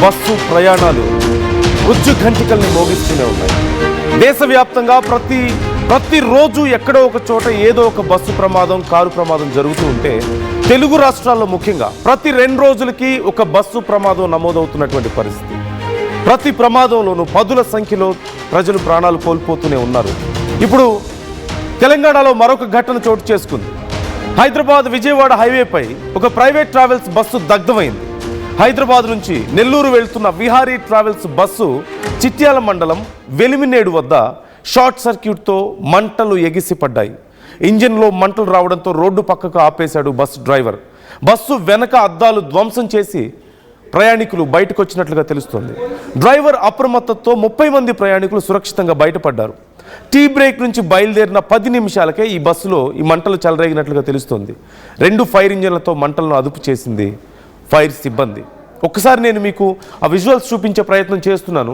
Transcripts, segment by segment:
Bus ప్రయాణాలు ఉజ్జుఘంటికల్ని మోగిస్తూనే ఉన్నాయి. దేశవ్యాప్తంగా ప్రతిరోజు ఎక్కడో ఒక చోట ఏదో ఒక బస్సు ప్రమాదం, కారు ప్రమాదం జరుగుతూ ఉంటే తెలుగు రాష్ట్రాల్లో ముఖ్యంగా ప్రతి 2 రోజులకి ఒక బస్సు ప్రమాదం నమోదవుతున్నటువంటి పరిస్థితి. ప్రతి ప్రమాదంలోనూ పదుల సంఖ్యలో ప్రజలు ప్రాణాలు కోల్పోతూనే ఉన్నారు. ఇప్పుడు తెలంగాణలో మరొక ఘటన చోటు చేసుకుంది. హైదరాబాద్ విజయవాడ హైవేపై ఒక ప్రైవేట్ ట్రావెల్స్ బస్సు దగ్ధమైంది. హైదరాబాద్ నుంచి నెల్లూరు వెళ్తున్న విహారీ ట్రావెల్స్ బస్సు చిట్యాల మండలం వెలిమినేడు వద్ద షార్ట్ సర్క్యూట్తో మంటలు ఎగిసిపడ్డాయి. ఇంజిన్లో మంటలు రావడంతో రోడ్డు పక్కకు ఆపేశాడు బస్సు డ్రైవర్. బస్సు వెనక అద్దాలు ధ్వంసం చేసి ప్రయాణికులు బయటకు వచ్చినట్లుగా తెలుస్తోంది. డ్రైవర్ అప్రమత్తతో 30 మంది ప్రయాణికులు సురక్షితంగా బయటపడ్డారు. టీ బ్రేక్ నుంచి బయలుదేరిన 10 నిమిషాలకే ఈ బస్సులో ఈ మంటలు చెలరేగినట్లుగా తెలుస్తోంది. 2 ఫైర్ ఇంజిన్లతో మంటలను అదుపు చేసింది ఫైర్ సిబ్బంది. ఒక్కసారి నేను మీకు ఆ విజువల్స్ చూపించే ప్రయత్నం చేస్తున్నాను.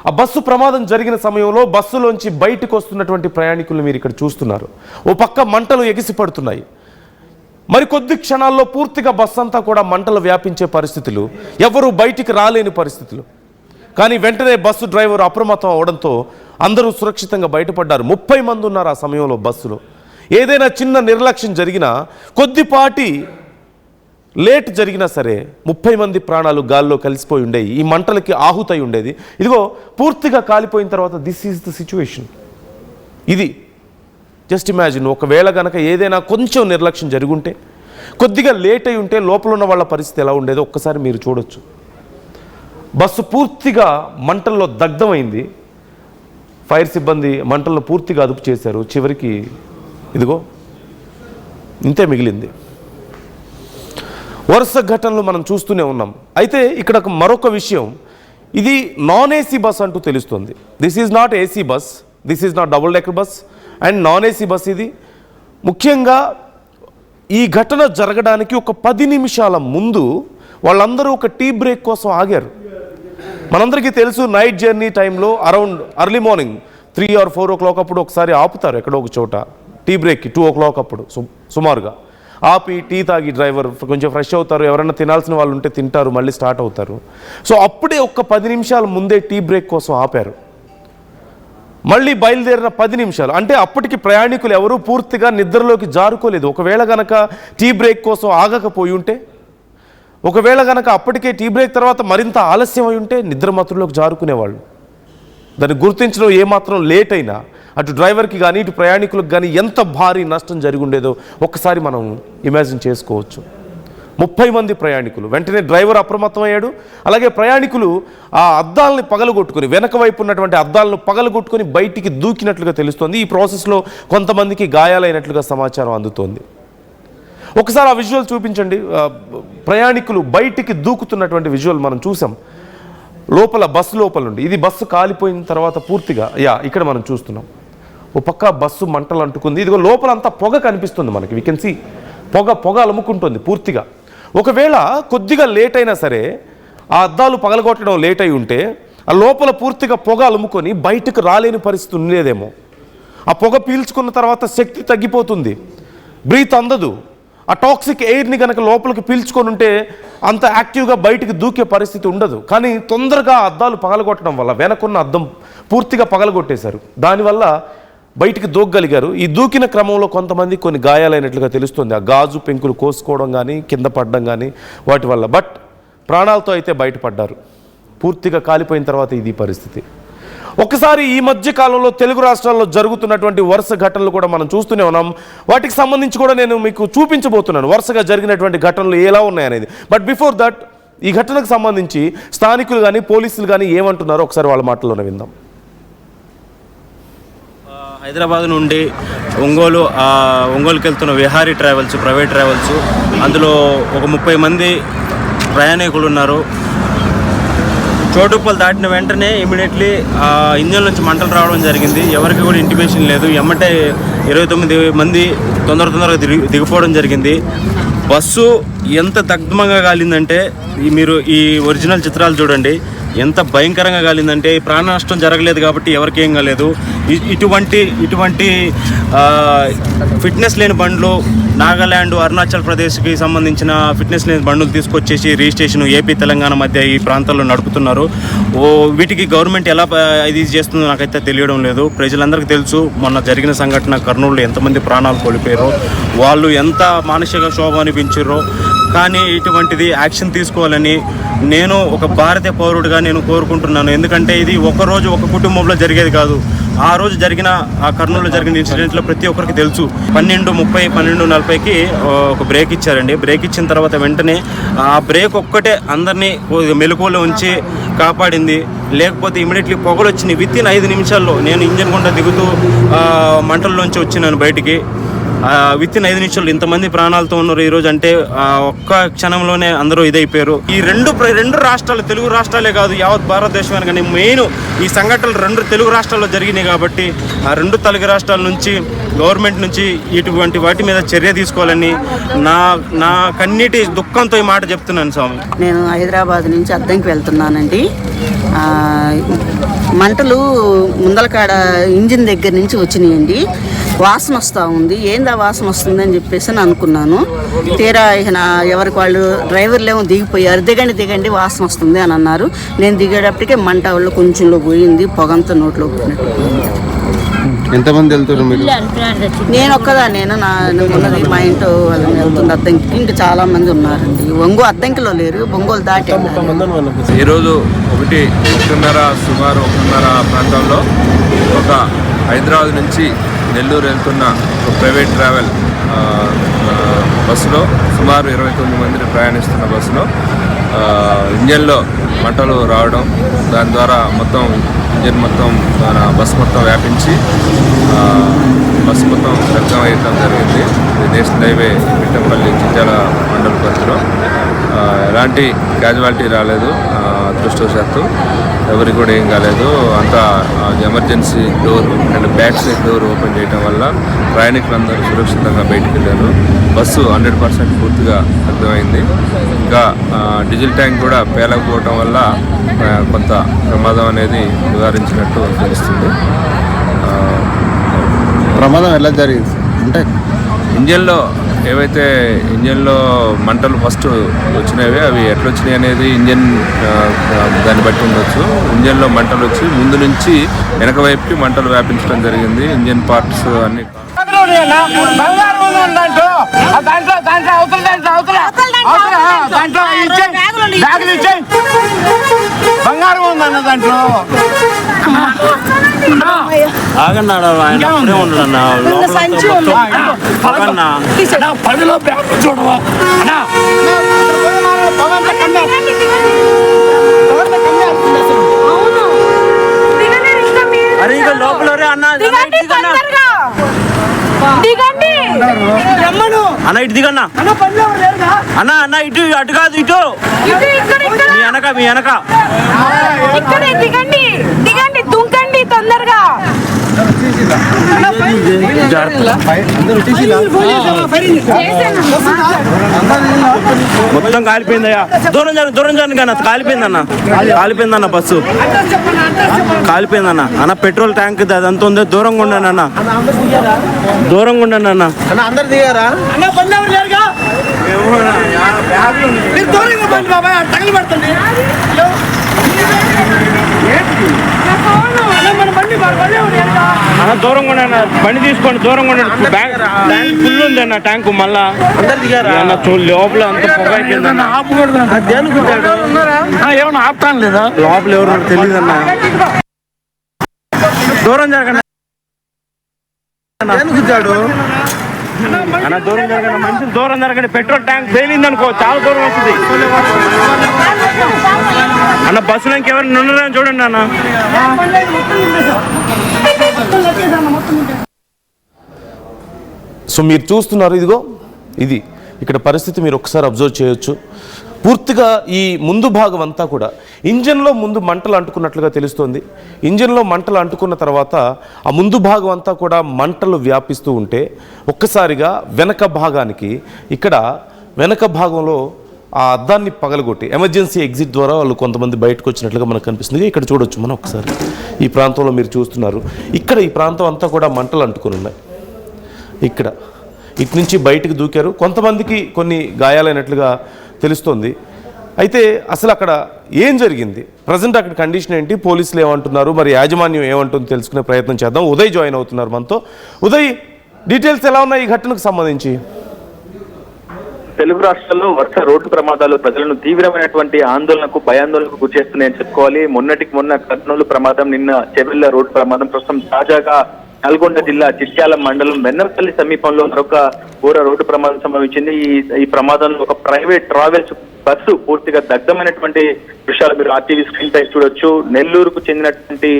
ఆ బస్సు ప్రమాదం జరిగిన సమయంలో బస్సులోంచి బయటకు వస్తున్నటువంటి ప్రయాణికులు మీరు ఇక్కడ చూస్తున్నారు. ఓ పక్క మంటలు ఎగిసిపడుతున్నాయి. మరికొద్ది క్షణాల్లో పూర్తిగా బస్సు అంతా కూడా మంటలు వ్యాపించే పరిస్థితులు, ఎవరు బయటికి రాలేని పరిస్థితులు. కానీ వెంటనే బస్సు డ్రైవర్ అప్రమత్తం అవడంతో అందరూ సురక్షితంగా బయటపడ్డారు. 30 మంది ఉన్నారు ఆ సమయంలో బస్సులో. ఏదైనా చిన్న నిర్లక్ష్యం జరిగినా, కొద్దిపాటి లేట్ జరిగినా సరే 30 మంది ప్రాణాలు గాల్లో కలిసిపోయి ఉండేవి. ఈ మంటలకి ఆహుతై ఉండేది. ఇదిగో పూర్తిగా కాలిపోయిన తర్వాత దిస్ ఈజ్ ద సిచ్యువేషన్. ఇది జస్ట్ ఇమాజిన్, ఒకవేళ కనుక ఏదైనా కొంచెం నిర్లక్ష్యం జరుగుంటే, కొద్దిగా లేట్ అయి ఉంటే లోపల ఉన్న వాళ్ళ పరిస్థితి ఎలా ఉండేదో ఒక్కసారి మీరు చూడొచ్చు. బస్సు పూర్తిగా మంటల్లో దగ్ధమైంది. ఫైర్ సిబ్బంది మంటలను పూర్తిగా అదుపు చేశారు. చివరికి ఇదిగో ఇంతే మిగిలింది. వరుస ఘటనలు మనం చూస్తూనే ఉన్నాం. అయితే ఇక్కడ మరొక విషయం, ఇది నాన్ ఏసీ బస్ అంటూ తెలుస్తుంది. This is not AC bus, this is not double decker bus and non AC bus ఇది. ముఖ్యంగా ఈ ఘటన జరగడానికి ఒక 10 నిమిషాల ముందు వాళ్ళందరూ ఒక టీ బ్రేక్ కోసం ఆగారు. మనందరికీ తెలుసు, నైట్ జర్నీ టైంలో around early morning 3 or 4 o'clock అప్పుడు ఒకసారి ఆపుతారు ఎక్కడో ఒక చోట టీ బ్రేక్కి. 2 o'clock అప్పుడు సుమారుగా ఆపి టీ తాగి డ్రైవర్ కొంచెం ఫ్రెష్ అవుతారు, ఎవరైనా తినాల్సిన వాళ్ళు ఉంటే తింటారు, మళ్ళీ స్టార్ట్ అవుతారు. సో అప్పుడే ఒక 10 నిమిషాల ముందే టీ బ్రేక్ కోసం ఆపారు. మళ్ళీ బయలుదేరిన 10 నిమిషాలు అంటే అప్పటికి ప్రయాణికులు ఎవరూ పూర్తిగా నిద్రలోకి జారుకోలేదు. ఒకవేళ గనక టీ బ్రేక్ కోసం ఆగకపోయి ఉంటే, ఒకవేళ గనక అప్పటికే టీ బ్రేక్ తర్వాత మరింత ఆలస్యం అయి ఉంటే నిద్రమత్తులోకి జారుకునేవాళ్ళు. దాన్ని గుర్తించడం ఏమాత్రం లేట్ అయినా అటు డ్రైవర్కి కానీ ఇటు ప్రయాణికులకు కానీ ఎంత భారీ నష్టం జరిగి ఉండేదో ఒక్కసారి మనం ఇమాజిన్ చేసుకోవచ్చు. 30 మంది ప్రయాణికులు. వెంటనే డ్రైవర్ అప్రమత్తం అయ్యాడు. అలాగే ప్రయాణికులు ఆ అద్దాలని పగలగొట్టుకుని, వెనక వైపు ఉన్నటువంటి అద్దాలను పగలగొట్టుకుని బయటికి దూకినట్లుగా తెలుస్తోంది. ఈ ప్రాసెస్లో కొంతమందికి గాయాలైనట్లుగా సమాచారం అందుతోంది. ఒకసారి ఆ విజువల్ చూపించండి. ప్రయాణికులు బయటికి దూకుతున్నటువంటి విజువల్ మనం చూసాం లోపల, బస్సు లోపల నుండి. ఇది బస్సు కాలిపోయిన తర్వాత పూర్తిగా ఇక్కడ మనం చూస్తున్నాం. ఓ పక్క బస్సు మంటలు అంటుకుంది. ఇదిగో లోపలంతా పొగ కనిపిస్తుంది మనకి. వీ కెన్ సీ పొగ అలుముకుంటుంది పూర్తిగా. ఒకవేళ కొద్దిగా లేట్ అయినా సరే, ఆ అద్దాలు పగలగొట్టడం లేట్ అయి ఉంటే ఆ లోపల పూర్తిగా పొగ అలుముకొని బయటకు రాలేని పరిస్థితి ఉండేదేమో. ఆ పొగ పీల్చుకున్న తర్వాత శక్తి తగ్గిపోతుంది, బ్రీత్ అందదు. ఆ టాక్సిక్ ఎయిర్ని కనుక లోపలికి పీల్చుకొని ఉంటే అంత యాక్టివ్గా బయటికి దూకే పరిస్థితి ఉండదు. కానీ తొందరగా అద్దాలు పగలగొట్టడం వల్ల వెనకున్న అద్దం పూర్తిగా పగలగొట్టేశారు. దానివల్ల బయటికి దూకగలిగారు. ఈ దూకిన క్రమంలో కొంతమంది కొన్ని గాయాలైనట్లుగా తెలుస్తుంది. ఆ గాజు పెంకులు కోసుకోవడం కానీ, కింద పడడం కానీ వాటి వల్ల. బట్ ప్రాణాలతో అయితే బయటపడ్డారు. పూర్తిగా కాలిపోయిన తర్వాత ఇది పరిస్థితి. ఒకసారి ఈ మధ్య కాలంలో తెలుగు రాష్ట్రాల్లో జరుగుతున్నటువంటి వరుస ఘటనలు కూడా మనం చూస్తూనే ఉన్నాం. వాటికి సంబంధించి కూడా నేను మీకు చూపించబోతున్నాను వరుసగా జరిగినటువంటి ఘటనలు ఎలా ఉన్నాయనేది. బట్ బిఫోర్ దట్, ఈ ఘటనకు సంబంధించి స్థానికులు కానీ పోలీసులు కానీ ఏమంటున్నారో ఒకసారి వాళ్ళ మాటల్లోనే విందాం. హైదరాబాద్ నుండి ఒంగోలుకి వెళ్తున్న విహారీ ట్రావెల్స్, ప్రైవేట్ ట్రావెల్స్, అందులో ఒక 30 మంది ప్రయాణికులు ఉన్నారు. చోటుప్పలు దాటిన వెంటనే ఇమీడియట్లీ ఇంజన్ నుంచి మంటలు రావడం జరిగింది. ఎవరికి కూడా ఇంటిమేషన్ లేదు. ఎమ్మటే 29 మంది తొందరగా దిగిపోవడం జరిగింది. బస్సు ఎంత దగ్ధంగా కాలిందంటే మీరు ఈ ఒరిజినల్ చిత్రాలు చూడండి. ఎంత భయంకరంగా కాలిందంటే ప్రాణ నష్టం జరగలేదు కాబట్టి ఎవరికి ఏం కాలేదు. ఇటువంటి ఫిట్నెస్ లేని బండ్లు నాగాల్యాండ్ అరుణాచల్ ప్రదేశ్కి సంబంధించిన ఫిట్నెస్ లేని బండ్లు తీసుకొచ్చేసి రిజిస్ట్రేషన్ ఏపీ తెలంగాణ మధ్య ఈ ప్రాంతాల్లో నడుపుతున్నారు. వీటికి గవర్నమెంట్ ఎలా ఇది చేస్తుందో నాకైతే తెలియడం లేదు. ప్రజలందరికీ తెలుసు మొన్న జరిగిన సంఘటన కర్నూలులో ఎంతమంది ప్రాణాలు కోల్పోయారో, వాళ్ళు ఎంత మానసిక శోభ అనిపించారో. కానీ ఇటువంటిది యాక్షన్ తీసుకోవాలని నేను ఒక భారతీయ పౌరుడిగా నేను కోరుకుంటున్నాను. ఎందుకంటే ఇది ఒకరోజు ఒక కుటుంబంలో జరిగేది కాదు. ఆ రోజు జరిగిన ఆ కర్నూలులో జరిగిన ఇన్సిడెంట్లో ప్రతి ఒక్కరికి తెలుసు. 12:30, 12:40కి ఒక బ్రేక్ ఇచ్చారండి. బ్రేక్ ఇచ్చిన తర్వాత వెంటనే ఆ బ్రేక్ ఒక్కటే అందరినీ మెలకువలో ఉంచి కాపాడింది. లేకపోతే ఇమీడియట్లీ పొగలు వచ్చినాయి. వితిన్ 5 నిమిషాల్లో నేను ఇంజన్ గుండా దిగుతూ మంటల్లోంచి వచ్చినాను బయటికి. వితిన్ 5 నిమిషాలు ఇంతమంది ప్రాణాలతో ఉన్నారు ఈరోజు. అంటే ఒక్క క్షణంలోనే అందరూ ఇదైపోయారు. ఈ రెండు రాష్ట్రాలు, తెలుగు రాష్ట్రాలే కాదు యావత్ భారతదేశం కానీ మెయిన్ ఈ సంఘటనలు 2 తెలుగు రాష్ట్రాల్లో జరిగినాయి కాబట్టి ఆ 2 తెలుగు రాష్ట్రాల నుంచి గవర్నమెంట్ నుంచి ఇటువంటి వాటి మీద చర్య తీసుకోవాలని నా కన్నీటి దుఃఖంతో ఈ మాట చెప్తున్నాను స్వామి. నేను హైదరాబాద్ నుంచి అద్దంకి వెళ్తున్నానండి. మంటలు ముందలకాడ ఇంజిన్ దగ్గర నుంచి వచ్చినాయండి. వాసన వస్తూ ఉంది. ఏందా వాసన వస్తుందని చెప్పేసి అని అనుకున్నాను. తీరా ఎవరికి వాళ్ళు డ్రైవర్లేమో దిగిపోయారు. దిగండి వాసన వస్తుంది అని అన్నారు. నేను దిగేటప్పటికే మంట వాళ్ళు కొంచెంలో పోయింది. పొగంతా నోట్లో పోయినట్టు. ఎంతమంది వెళ్తున్నారు మీరు? నేను ఒక్కదాన్నేను. ఉన్నది మా ఇంట్లో వాళ్ళని వెళ్తుంది అద్దంకి. ఇంకా చాలా మంది ఉన్నారండి. అద్దంకిలో లేరు, ఒంగోలు దాటి. ఈరోజు సుమారు 1:30 ప్రాంతంలో ఒక హైదరాబాద్ నుంచి నెల్లూరు వెళ్తున్న ఒక ప్రైవేట్ ట్రావెల్ బస్సులో సుమారు 29 మంది ప్రయాణిస్తున్న బస్సులో ఇంజన్లో మంటలు రావడం, దాని ద్వారా ఇంజన్ బస్సు మొత్తం వ్యాపించి బస్సు మొత్తం దగ్ధం అయ్యడం జరిగింది. ఇది నేషనల్ హైవే పిట్టంపల్లి చిట్యాల మండల పరిధిలో. ఎలాంటి క్యాజువాలిటీ రాలేదు. అదృష్టవశాత్తు ఎవరికి కూడా ఏం కాలేదు. అంతా emergency door and back side door open చేయడం వల్ల ప్రయాణికులందరూ సురక్షితంగా బయటికి వెళ్ళారు. బస్సు 100% పూర్తిగా అర్థమైంది. ఇంకా డీజిల్ ట్యాంక్ కూడా పేలకపోవటం వల్ల కొంత ప్రమాదం అనేది నివారించినట్టు తెలుస్తుంది. ప్రమాదం ఎలా జరిగింది అంటే ఇంజన్లో మంటలు ఫస్ట్ వచ్చినవి, అవి ఎట్లా వచ్చినాయి అనేది ఇంజన్ దాన్ని బట్టి ఉండొచ్చు. ఇంజన్లో మంటలు వచ్చి ముందు నుంచి వెనక వైపుకి మంటలు వ్యాపించడం జరిగింది. ఇంజన్ పార్ట్స్ అన్ని బంగారం ఉందన్న దాంట్లో. ఆగన్నా ఆయన అప్పుడే ఉండడన్నా పదిలో బ్యాగ్ చూడవా అరే ఇక లోపల అన్న అన్న ఇటు దిగన్నా అన్న ఇటు అటు కాదు ఇటు మీ వెనక దిగండి దుంకండి తొందరగా. మొత్తం కాలిపోయిందయ్యా. దూరం జరగండి కన్నా. కాలిపోయిందన్న బస్సు కాలిపోయిందన్న. అన్న పెట్రోల్ ట్యాంక్ అదంతా ఉంది. దూరంగా ఉండండి అన్న. అందరు దిగారా? అన్న దూరంగా ఉండండి. బండి తీసుకోండి, దూరంగా ఉండండి. ట్యాంక్ ఫుల్ ఉంది అన్న. ట్యాంక్ మళ్ళా అన్న లోపల అంత పొగ అయిపోయిందన్న. ఏమన్నా ఆపుతాను లేదా? లోపల ఎవరు తెలియదు అన్న. దూరం జరగండి అన్న. దూరం జరగండి, మంచి దూరం జరగండి. పెట్రోల్ ట్యాంక్ పేలింది అనుకో, చాలా దూరం వస్తుంది అన్న. బస్సులో ఇంకెవరు ఉన్నారని చూడండి అన్న. సో మీరు చూస్తున్నారు, ఇదిగో ఇది ఇక్కడ పరిస్థితి మీరు ఒకసారి అబ్జర్వ్ చేయొచ్చు. పూర్తిగా ఈ ముందు భాగం అంతా కూడా ఇంజన్లో ముందు మంటలు అంటుకున్నట్లుగా తెలుస్తోంది. ఇంజన్లో మంటలు అంటుకున్న తర్వాత ఆ ముందు భాగం అంతా కూడా మంటలు వ్యాపిస్తూ ఉంటే ఒక్కసారిగా వెనక భాగానికి ఇక్కడ వెనక భాగంలో ఆ అద్దాన్ని పగలగొట్టి ఎమర్జెన్సీ ఎగ్జిట్ ద్వారా వాళ్ళు కొంతమంది బయటకు వచ్చినట్లుగా మనకు కనిపిస్తుంది. ఇక్కడ చూడొచ్చు మనం ఒకసారి ఈ ప్రాంతంలో మీరు చూస్తున్నారు. ఇక్కడ ఈ ప్రాంతం అంతా కూడా మంటలు అంటుకొని ఉన్నాయి. ఇక్కడ ఇటు నుంచి బయటకు దూకారు. కొంతమందికి కొన్ని గాయాలైనట్లుగా తెలుస్తోంది. అయితే అసలు అక్కడ ఏం జరిగింది, ప్రజెంట్ అక్కడ కండిషన్ ఏంటి, పోలీసులు ఏమంటున్నారు, మరి యాజమాన్యం ఏమంటుందో తెలుసుకునే ప్రయత్నం చేద్దాం. ఉదయ్ జాయిన్ అవుతున్నారు మనతో. ఉదయ్, డీటెయిల్స్ ఎలా ఉన్నాయి ఈ ఘటనకు సంబంధించి? తెలుగు రాష్ట్రాల్లో వరుస రోడ్డు ప్రమాదాలు ప్రజలను తీవ్రమైనటువంటి ఆందోళనకు భయాందోళనకు గురిచేస్తున్నాయని చెప్పుకోవాలి. మొన్నటికి మొన్న కర్నూలు ప్రమాదం, నిన్న చెవెళ్ల రోడ్డు ప్రమాదం, ప్రస్తుతం తాజాగా నల్గొండ జిల్లా చిట్యాల మండలం వెన్నపల్లి సమీపంలో మరొక ఘోర రోడ్డు ప్రమాదం సంభవించింది. ఈ ప్రమాదంలో ఒక ప్రైవేట్ ట్రావెల్స్ బస్సు పూర్తిగా దగ్ధమైనటువంటి దృశ్యాలు మీరు ఆర్టీవీ స్క్రీన్ పై చూడొచ్చు. నెల్లూరుకు చెందినటువంటి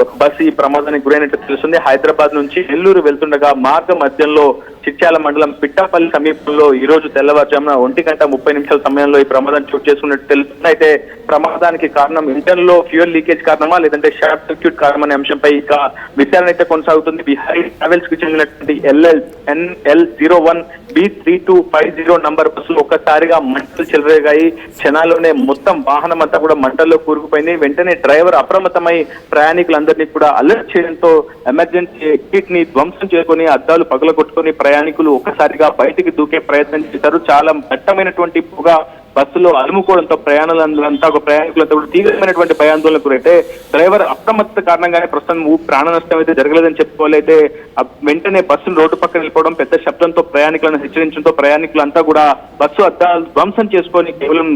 ఒక బస్సు ఈ ప్రమాదానికి గురైనట్టు తెలుస్తుంది. హైదరాబాద్ నుంచి నెల్లూరు వెళ్తుండగా మార్గ మధ్యంలో చిట్యాల మండలం పిట్టాపల్లి సమీపంలో ఈ రోజు తెల్లవారుజామున 1:30 సమయంలో ఈ ప్రమాదం చోటు చేసుకున్నట్టు తెలుస్తుంది. అయితే ప్రమాదానికి కారణం ఇంజన్ లో ఫ్యూయల్ లీకేజ్ కారణమా లేదంటే షార్ట్ సర్క్యూట్ కారణం అనే అంశంపై ఇక విచారణ అయితే కొనసాగుతుంది. బిహారీ ట్రావెల్స్ కు చెందినటువంటి NL01B3250 నంబర్ బస్సులు ఒక్కసారిగా మంటలు చెలరేగాయి. క్షణాల్లోనే మొత్తం వాహనం అంతా కూడా మంటల్లో కూరుకుపోయింది. వెంటనే డ్రైవర్ అప్రమత్తమై ప్రయాణికులందరినీ కూడా అలర్ట్ చేయడంతో ఎమర్జెన్సీ ఎగ్జిట్ ని ధ్వంసం చేసుకుని అద్దాలు పగలగొట్టుకుని ప్రయాణికులు ఒక్కసారిగా బయటికి దూకే ప్రయత్నం చేశారు. చాలా దట్టమైనటువంటి పొగ బస్సులో అలుముకోవడంతో ప్రయాణికులంతా కూడా తీవ్రమైనటువంటి భయాందోళనకు గురైతే డ్రైవర్ అప్రమత్త కారణంగానే ప్రస్తుతం ప్రాణ నష్టం అయితే జరగలేదని చెప్పుకోవాలి. అయితే వెంటనే బస్సును రోడ్డు పక్కన వెళ్ళిపోవడం, పెద్ద శబ్దంతో ప్రయాణికులను హెచ్చరించడంతో ప్రయాణికులంతా కూడా బస్సు అద్దాలు ధ్వంసం చేసుకొని కేవలం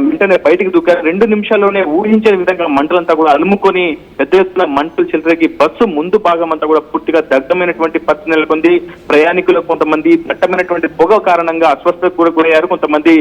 వెంటనే బయటికి దూకారు. 2 నిమిషాల్లోనే ఊహించని విధంగా మంటలంతా కూడా అలుముకొని పెద్ద ఎత్తున మంటలు చెలరేగి బస్సు ముందు భాగం అంతా కూడా పూర్తిగా దగ్ధమైనటువంటి పరిస్థితి నెలకొంది. ప్రయాణికులు కొంతమంది దట్టమైనటువంటి పొగ కారణంగా అస్వస్థతకు కూడా గురయ్యారు. కొంతమంది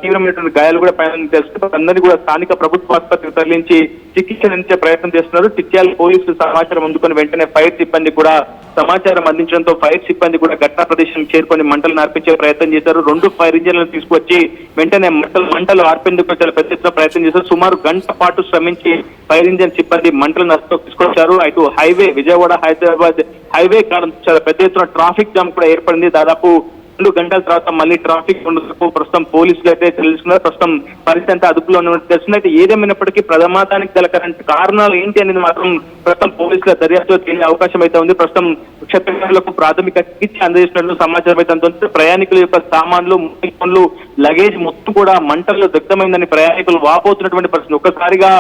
తీవ్రమైనటువంటి గాయాలు కూడా ప్రయాణం తెలుస్తుంది. అందరినీ కూడా స్థానిక ప్రభుత్వ ఆసుపత్రికి తరలించి చికిత్స అందించే ప్రయత్నం చేస్తున్నారు. చిట్యాల పోలీసులు సమాచారం అందుకొని వెంటనే ఫైర్ సిబ్బంది కూడా సమాచారం అందించడంతో ఫైర్ సిబ్బంది కూడా ఘటనా ప్రదేశానికి చేరుకొని మంటలు ఆర్పించే ప్రయత్నం చేశారు. 2 ఫైర్ ఇంజన్లను తీసుకొచ్చి వెంటనే మంటలు ఆర్పేందుకు చాలా పెద్ద ఎత్తున ప్రయత్నం చేశారు. సుమారు గంట పాటు శ్రమించి ఫైర్ ఇంజన్ సిబ్బంది మంటలను అదుపులోకి తీసుకొచ్చారు. అటు హైవే విజయవాడ హైదరాబాద్ హైవే కారణం చాలా పెద్ద ఎత్తున ట్రాఫిక్ జామ్ కూడా ఏర్పడింది. దాదాపు 2 గంటల తర్వాత మళ్ళీ ట్రాఫిక్ ఉండదు. ప్రస్తుతం పోలీసులు అయితే తెలుసుకున్నారు. ప్రస్తుతం పరిస్థితి అంతా అదుపులో ఉన్నట్టు తెలుస్తుంది. అయితే ఏదేమైనప్పటికీ ప్రమాదానికి గల కారణాలు ఏంటి అనేది మాత్రం ప్రస్తుతం పోలీసుల దర్యాప్తులో తెలియే అవకాశం అయితే ఉంది. ప్రస్తుతం క్షతగాతులకు ప్రాథమిక చికిత్స అందజేసినట్లు సమాచారం అయితే అందుతుంది. ప్రయాణికుల యొక్క సామాన్లు, ఫోన్లు, లగేజ్ మొత్తం కూడా మంటల్లో దగ్ధమైందని ప్రయాణికులు వాపోతున్నటువంటి పరిస్థితి. ఒక్కసారిగా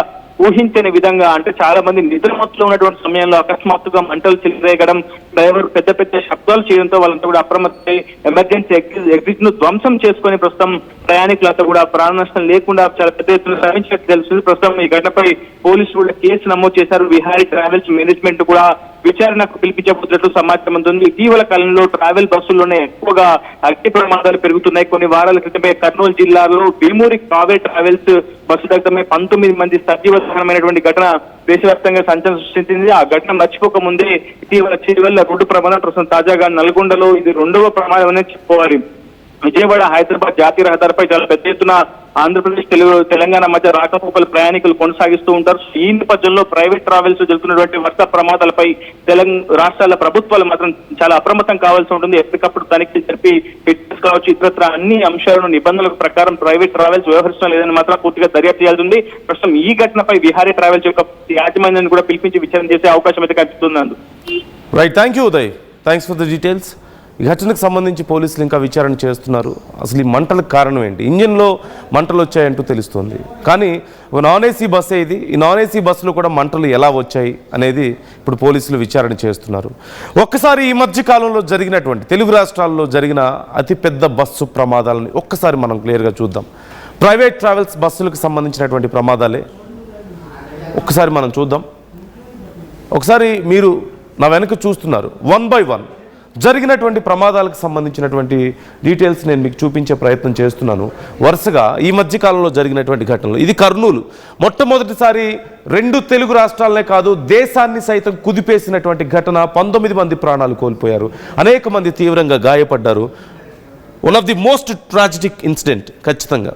ఊహించని విధంగా, అంటే చాలా మంది నిద్రమత్తులో ఉన్నటువంటి సమయంలో అకస్మాత్తుగా మంటలు చెలరేగడం, డ్రైవర్ పెద్ద పెద్ద శబ్దాలు చేయడంతో వాళ్ళంతా కూడా అప్రమత్తమై ఎమర్జెన్సీ ఎగ్జిట్ ను ధ్వంసం చేసుకుని ప్రస్తుతం ప్రయాణికులంతా కూడా ప్రాణ నష్టం లేకుండా చాలా పెద్ద ఎత్తున శ్రమించినట్టు తెలుస్తుంది. ప్రస్తుతం ఈ ఘటనపై పోలీసులు కూడా కేసు నమోదు చేశారు. విహారీ ట్రావెల్స్ మేనేజ్మెంట్ కూడా విచారణకు పిలిపించబోతున్నట్లు సమాచారం అందుతుంది. ఇటీవల కాలంలో ట్రావెల్ బస్సుల్లోనే ఎక్కువగా అగ్ని ప్రమాదాలు పెరుగుతున్నాయి. కొన్ని వారాల క్రితమే కర్నూలు జిల్లాలో భీమూరి కావే ట్రావెల్స్ బస్సు దగ్గరమే 19 మంది సజీవ దహనమైనటువంటి ఘటన దేశవ్యాప్తంగా సంచలనం సృష్టించింది. ఆ ఘటన మర్చిపోక ముందే ఇటీవల చివరిలో రోడ్డు ప్రమాదం, ప్రస్తుతం తాజాగా నల్గొండలో ఇది 2వ ప్రమాదం అనేది చెప్పుకోవాలి. విజయవాడ హైదరాబాద్ జాతీయ రహదారిపై చాలా పెద్ద ఎత్తున ఆంధ్రప్రదేశ్ తెలంగాణ మధ్య రాకపోకలు ప్రయాణికులు కొనసాగిస్తూ ఉంటారు. ఈ నేపథ్యంలో ప్రైవేట్ ట్రావెల్స్ జరుగుతున్నటువంటి వరుస ప్రమాదాలపై రాష్ట్రాల ప్రభుత్వాలు మాత్రం చాలా అప్రమత్తం కావాల్సి ఉంటుంది. ఎప్పటికప్పుడు తనిఖీలు జరిపి ఫిట్నెస్ కావచ్చు, ఇతరత్ర అన్ని అంశాలను నిబంధనల ప్రకారం ప్రైవేట్ ట్రావెల్స్ వ్యవహరించడం లేదని మాత్రం పూర్తిగా దర్యాప్తు చేయాల్సి ఉంది. ప్రస్తుతం ఈ ఘటనపై విహారీ ట్రావెల్స్ యొక్క యాజమాన్యాన్ని కూడా పిలిపించి విచారణ చేసే అవకాశం అయితే కనిపిస్తుంది. Right, thank you Uday, thanks for the details. ఈ ఘటనకు సంబంధించి పోలీసులు ఇంకా విచారణ చేస్తున్నారు. అసలు ఈ మంటలకు కారణం ఏంటి, ఇంజిన్లో మంటలు వచ్చాయంటూ తెలుస్తుంది. కానీ ఒక నాన్ ఏసీ బస్సే ఇది. ఈ నాన్ ఏసీ బస్సులో కూడా మంటలు ఎలా వచ్చాయి అనేది ఇప్పుడు పోలీసులు విచారణ చేస్తున్నారు. ఒక్కసారి ఈ మధ్య కాలంలో జరిగినటువంటి తెలుగు రాష్ట్రాల్లో జరిగిన అతిపెద్ద బస్సు ప్రమాదాలని ఒక్కసారి మనం క్లియర్గా చూద్దాం. ప్రైవేట్ ట్రావెల్స్ బస్సులకు సంబంధించినటువంటి ప్రమాదాలే ఒక్కసారి మనం చూద్దాం. ఒకసారి మీరు నా వెనక చూస్తున్నారు, 1 by 1 జరిగినటువంటి ప్రమాదాలకు సంబంధించినటువంటి డీటెయిల్స్ నేను మీకు చూపించే ప్రయత్నం చేస్తున్నాను. వరుసగా ఈ మధ్యకాలంలో జరిగినటువంటి ఘటనలు. ఇది కర్నూలు. మొట్టమొదటిసారి 2 తెలుగు రాష్ట్రాలనే కాదు, దేశాన్ని సైతం కుదిపేసినటువంటి ఘటన. 19 మంది ప్రాణాలు కోల్పోయారు, అనేక మంది తీవ్రంగా గాయపడ్డారు. One of the most ట్రాజిడిక్ incident ఖచ్చితంగా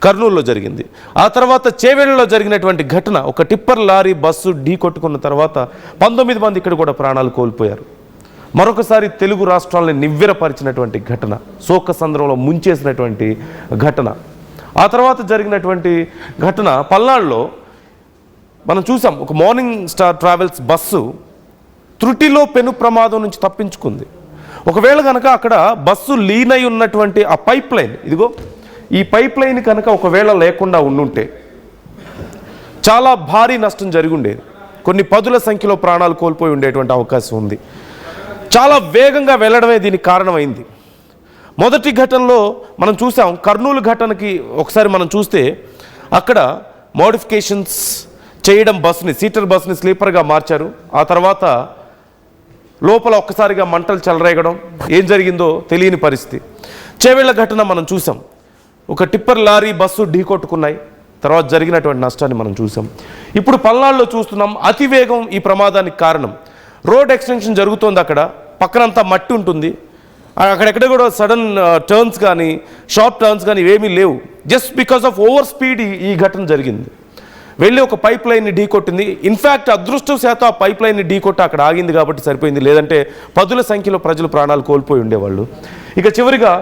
కర్నూలులో జరిగింది. ఆ తర్వాత చేవెళ్లలో జరిగినటువంటి ఘటన, ఒక టిప్పర్ లారీ బస్సు ఢీ కొట్టుకున్న తర్వాత 19 మంది ఇక్కడ కూడా ప్రాణాలు కోల్పోయారు. మరొకసారి తెలుగు రాష్ట్రాలని నివ్వెరపరిచినటువంటి ఘటన, శోక సంద్రంలో ముంచేసినటువంటి ఘటన. ఆ తర్వాత జరిగినటువంటి ఘటన పల్నాడులో మనం చూసాం. ఒక మార్నింగ్ స్టార్ ట్రావెల్స్ బస్సు త్రుటిలో పెను ప్రమాదం నుంచి తప్పించుకుంది. ఒకవేళ కనుక అక్కడ బస్సు లీనై ఉన్నటువంటి ఆ పైప్ లైన్, ఇదిగో ఈ పైప్ లైన్ కనుక ఒకవేళ లేకుండా ఉండుంటే చాలా భారీ నష్టం జరిగి ఉండేది. కొన్ని పదుల సంఖ్యలో ప్రాణాలు కోల్పోయి ఉండేటువంటి అవకాశం ఉంది. చాలా వేగంగా వెళ్ళడమే దీనికి కారణమైంది. మొదటి ఘటనలో మనం చూసాం, కర్నూలు ఘటనకి ఒకసారి మనం చూస్తే అక్కడ మోడిఫికేషన్స్ చేయడం, బస్సుని సీటర్ బస్సుని స్లీపర్గా మార్చారు. ఆ తర్వాత లోపల ఒక్కసారిగా మంటలు చెలరేగడం, ఏం జరిగిందో తెలియని పరిస్థితి. చేవెళ్ల ఘటన మనం చూసాం, ఒక టిప్పర్ లారీ బస్సు ఢీకొట్టుకున్నాయి, తర్వాత జరిగినటువంటి నష్టాన్ని మనం చూసాం. ఇప్పుడు పల్నాడులో చూస్తున్నాం, అతివేగం ఈ ప్రమాదానికి కారణం. రోడ్ ఎక్స్టెన్షన్ జరుగుతోంది, అక్కడ పక్కనంతా మట్టి ఉంటుంది, అక్కడెక్కడ కూడా సడన్ టర్న్స్ కానీ షార్ట్ టర్న్స్ కానీ ఇవేమీ లేవు. Just because of over speed ఈ ఘటన జరిగింది. వెళ్ళి ఒక పైప్ లైన్ని ఢీకొట్టింది. ఇన్ఫ్యాక్ట్ అదృష్టవశాత్తు ఆ పైప్ లైన్ని ఢీకొట్టి అక్కడ ఆగింది కాబట్టి సరిపోయింది, లేదంటే పదుల సంఖ్యలో ప్రజలు ప్రాణాలు కోల్పోయి ఉండేవాళ్ళు. ఇక చివరిగా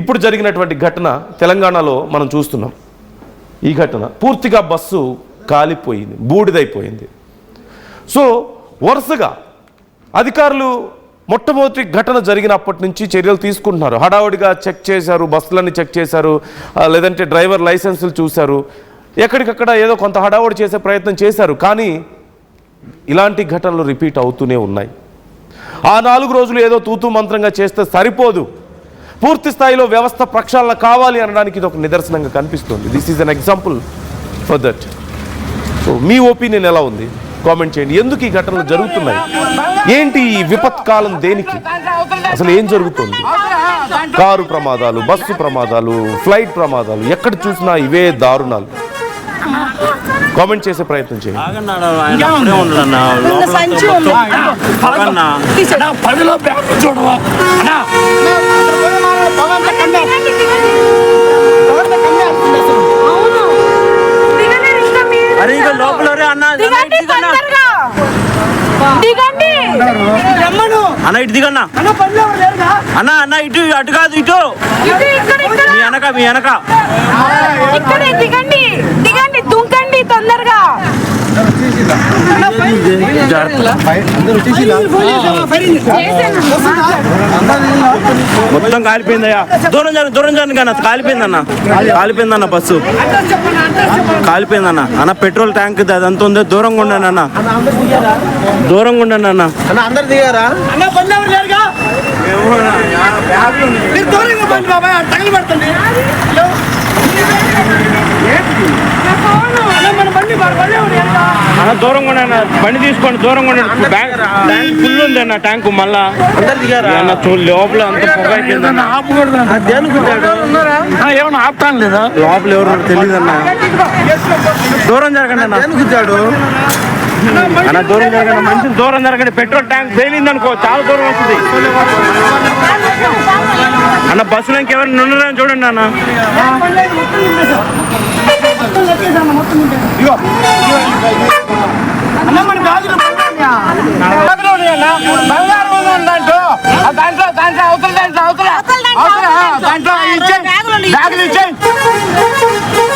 ఇప్పుడు జరిగినటువంటి ఘటన తెలంగాణలో మనం చూస్తున్నాం. ఈ ఘటన పూర్తిగా బస్సు కాలిపోయింది, బూడిదైపోయింది. సో వరుసగా అధికారులు మొట్టమొదటి ఘటన జరిగినప్పటి నుంచి చర్యలు తీసుకుంటున్నారు. హడావుడిగా చెక్ చేశారు, బస్సులన్నీ చెక్ చేశారు, లేదంటే డ్రైవర్ లైసెన్సులు చూశారు, ఎక్కడికక్కడ ఏదో కొంత హడావుడి చేసే ప్రయత్నం చేశారు. కానీ ఇలాంటి ఘటనలు రిపీట్ అవుతూనే ఉన్నాయి. ఆ 4 రోజులు ఏదో తూతూ మంత్రంగా చేస్తే సరిపోదు, పూర్తి స్థాయిలో వ్యవస్థ ప్రక్షాళన కావాలి అనడానికి ఇది ఒక నిదర్శనంగా కనిపిస్తుంది. This is an example for that. So me opinion ఎలా ఉంది? కామెంట్ చేయండి. ఎందుకు ఈ ఘటనలు జరుగుతున్నాయి? ఏంటి ఈ విపత్కాలం? దేనికి? అసలు ఏం జరుగుతుంది? కారు ప్రమాదాలు, బస్సు ప్రమాదాలు, ఫ్లైట్ ప్రమాదాలు, ఎక్కడ చూసినా ఇవే దారుణాలు. కామెంట్ చేసే ప్రయత్నం చేయండి. పదిలో బ్యాగ్ చూడవా అరే ఇక లోపల అన్న అన్న ఇటు దిగన్నా అన్న, అన్న ఇటు, అటు కాదు ఇటు, మీ వెనక, మీ వెనక దిగండి, దిగండి, దుంకండి తొందరగా. మొత్తం కాలిపోయిందయ్యా. దూరం జరగ, దూరం జరగ అన్న, కాలిపోయిందన్న, కాలిపోయిందన్న, బస్సు కాలిపోయిందన్న. అన్న పెట్రోల్ ట్యాంక్ అదంతా ఉంది, దూరంగా ఉండండి అన్న, దూరంగా ఉండండి అన్న. అందరు దిగారా? అన్న దూరంగా ఉండండి, బండి తీసుకోండి, దూరంగా ఉండండి. ట్యాంక్ ఫుల్ ఉంది అన్న, ట్యాంక్ మళ్ళా అందరు దిగారా అన్న? లోపల అంత పొగ అయిపోయింది అన్న. ఏమన్నా ఆపుతాను లేదా? లోపల ఎవరు తెలియదు అన్న. దూరం జరగండి అన్న, అన్న దూరం జరగండి, మంచి దూరం జరగండి. పెట్రోల్ ట్యాంక్ పేలింది అనుకో, చాలా దూరం వస్తుంది అన్న. బస్సులో ఇంకెవరు ఉన్నారని చూడండి అన్న.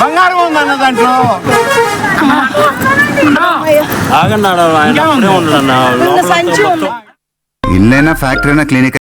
బంగారం ఉందన్న దాంట్లో. ఆగండి, ఆయన ఉండడన్నా. ఇల్లైనా ఫ్యాక్టరీ అయినా క్లినిక్